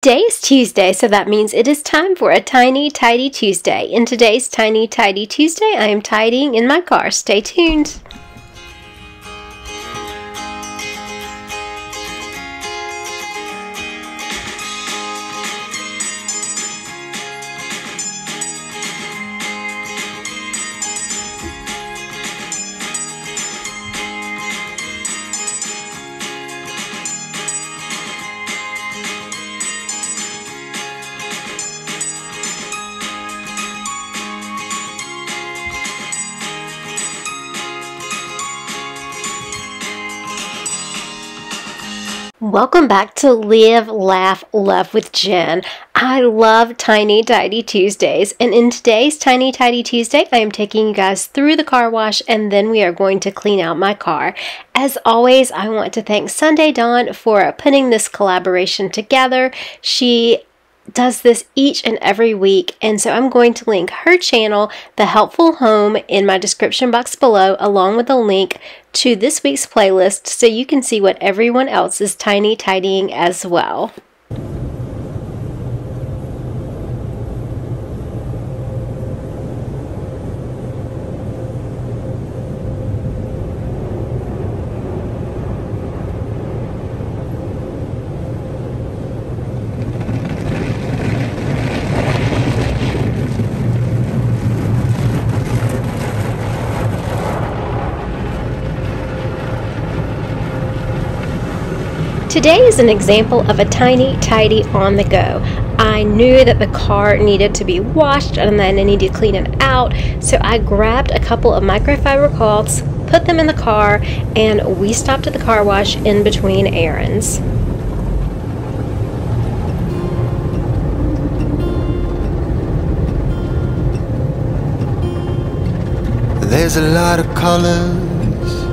Today is Tuesday, so that means it is time for a Tiny Tidy Tuesday. In today's Tiny Tidy Tuesday, I am tidying in my car. Stay tuned. Welcome back to Live, Laugh, Love with Jen. I love Tiny Tidy Tuesdays, and in today's Tiny Tidy Tuesday, I am taking you guys through the car wash, and then we are going to clean out my car. As always, I want to thank Sunday Dawn for putting this collaboration together. She does this each and every week, and so I'm going to link her channel, The Helpful Home, in my description box below, along with a link to this week's playlist so you can see what everyone else is tiny tidying as well. Today is an example of a tiny tidy on the go. I knew that the car needed to be washed and then I needed to clean it out, so I grabbed a couple of microfiber cloths, put them in the car, and we stopped at the car wash in between errands. There's a lot of colors,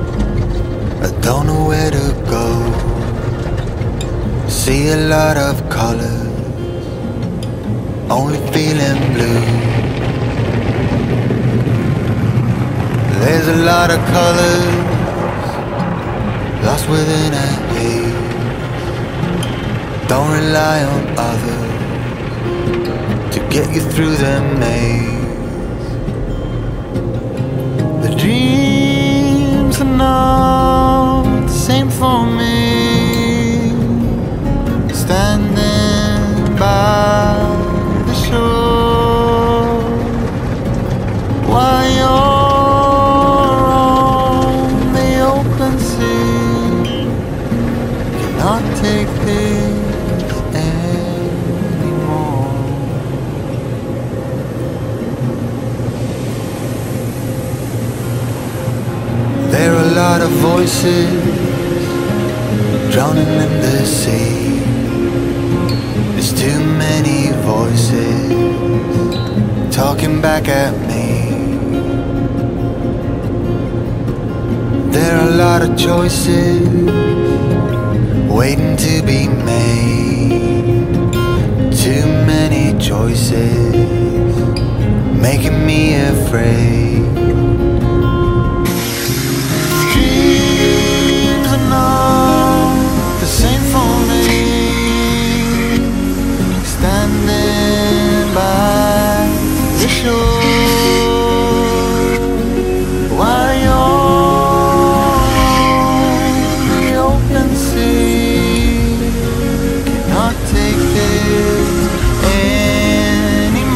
I don't know where to go. See a lot of colors, only feeling blue. There's a lot of colors, lost within a haze. Don't rely on others to get you through the maze. The dreams are not the same for me. Standing by the shore while you're on the open sea, cannot take this anymore. There are a lot of voices drowning in the sea. There's too many voices talking back at me. There are a lot of choices waiting to be made. Too many choices making me afraid. Dreams are not the same for me. Standing by the shore while you're on the open sea, cannot take this anymore.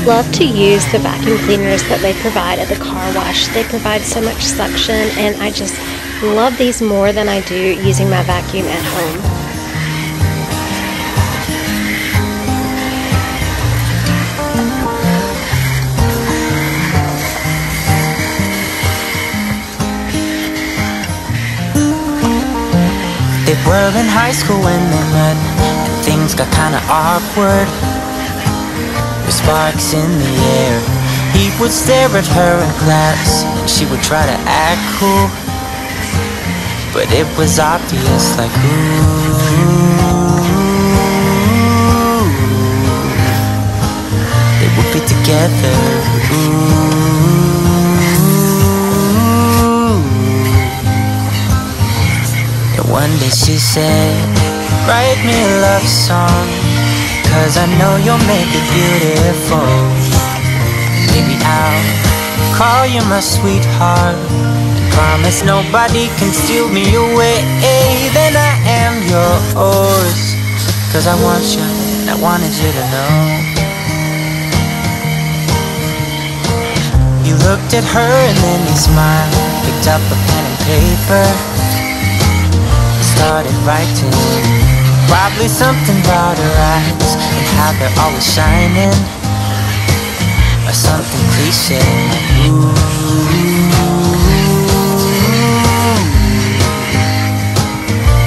Love to use the vacuum cleaners that they provide at the car wash. They provide so much suction, and I just love these more than I do using my vacuum at home. They were in high school when they met, and things got kinda awkward. With sparks in the air, he would stare at her in class, and she would try to act cool, but it was obvious, like, ooh, they would be together, ooh. One day she said, write me a love song, 'cause I know you'll make it beautiful. Maybe I'll call you my sweetheart, and promise nobody can steal me away. Then I am yours, 'cause I want you, and I wanted you to know. He looked at her and then he smiled, picked up a pen and paper, started writing. Probably something about her eyes and how they're always shining, or something cliche like, ooh,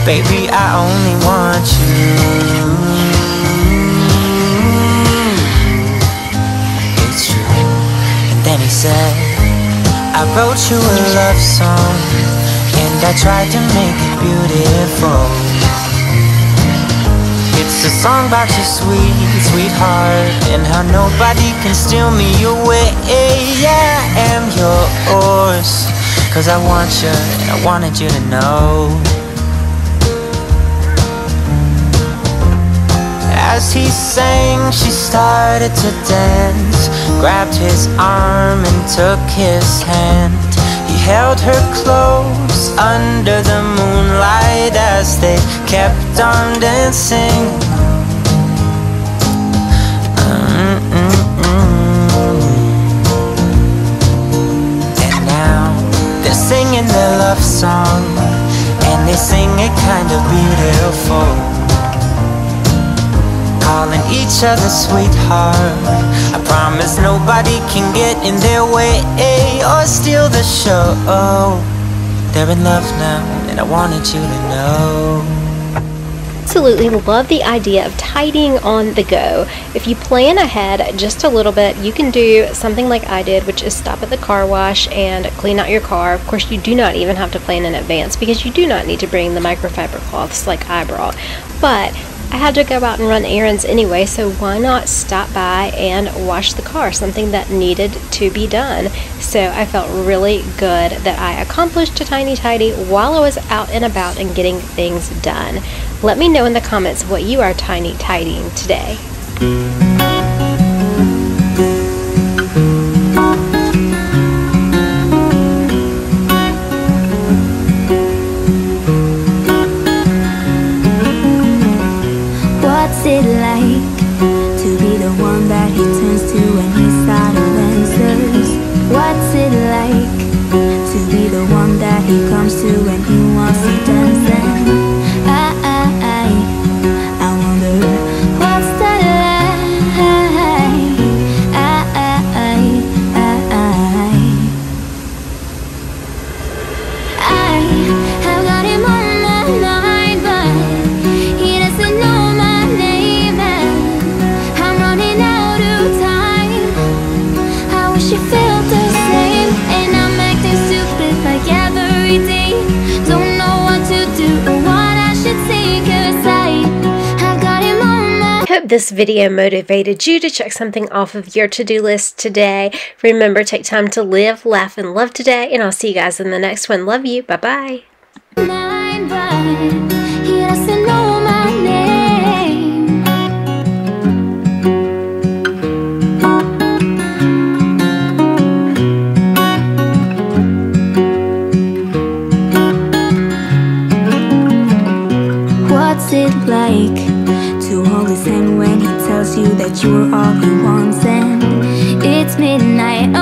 baby, I only want you. It's true. And then he said, I wrote you a love song, and I tried to make it beautiful. It's a song about your sweet, sweetheart, and how nobody can steal me away. Yeah, I am yours, 'cause I want you, and I wanted you to know. As he sang, she started to dance, grabbed his arm and took his hand. He held her close under the moonlight as they kept on dancing. And now they're singing their love song, and they sing it kind of beautiful, calling each other sweetheart. I promise nobody can get in their way or steal the show. They're in love now, and I wanted you to know. Absolutely love the idea of tidying on the go. If you plan ahead just a little bit, you can do something like I did, which is stop at the car wash and clean out your car. Of course, you do not even have to plan in advance, because you do not need to bring the microfiber cloths like I brought. But I had to go out and run errands anyway, so why not stop by and wash the car, something that needed to be done. So I felt really good that I accomplished a tiny tidy while I was out and about and getting things done. Let me know in the comments what you are tiny tidying today. What's it like to be the one that he turns to when he's out of answers? What's it like to be the one that he comes to when he wants to dance? And I wonder, what's that like? I have got him on my mind, but he doesn't know my name, and I'm running out of time. I wish he felt the same, and I'm acting stupid like every day. Don't know what to do or what I should say, 'cause I've got him on my. Hope this video motivated you to check something off of your to-do list today. Remember, take time to live, laugh, and love today, and I'll see you guys in the next one. Love you. Bye-bye. Mind, but he doesn't know my name. What's it like to to hold his hand when he tells you that you're all he wants. And it's midnight,